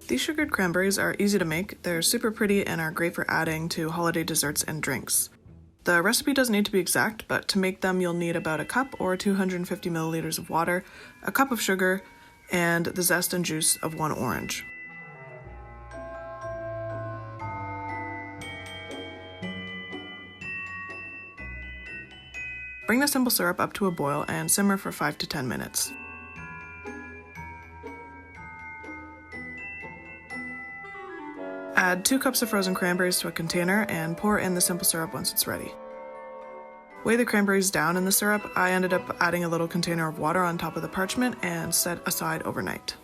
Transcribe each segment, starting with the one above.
These sugared cranberries are easy to make, they're super pretty, and are great for adding to holiday desserts and drinks. The recipe doesn't need to be exact, but to make them you'll need about a cup or 250 milliliters of water, a cup of sugar, and the zest and juice of 1 orange. Bring the simple syrup up to a boil and simmer for 5 to 10 minutes. Add 2 cups of frozen cranberries to a container and pour in the simple syrup once it's ready. Weigh the cranberries down in the syrup. I ended up adding a little container of water on top of the parchment and set aside overnight.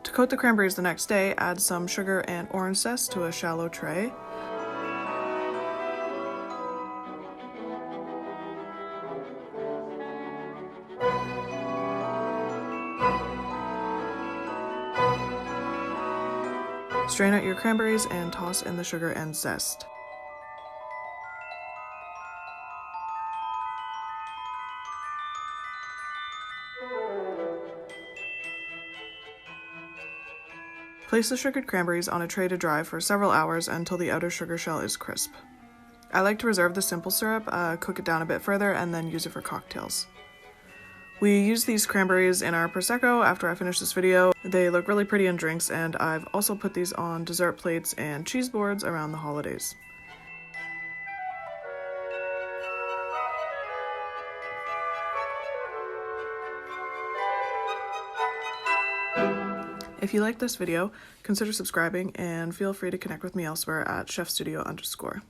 To coat the cranberries the next day, add some sugar and orange zest to a shallow tray. Strain out your cranberries and toss in the sugar and zest. Place the sugared cranberries on a tray to dry for several hours until the outer sugar shell is crisp. I like to reserve the simple syrup, cook it down a bit further, and then use it for cocktails. We use these cranberries in our Prosecco after I finish this video. They look really pretty in drinks, and I've also put these on dessert plates and cheese boards around the holidays. If you like this video, consider subscribing and feel free to connect with me elsewhere at chefstudio_.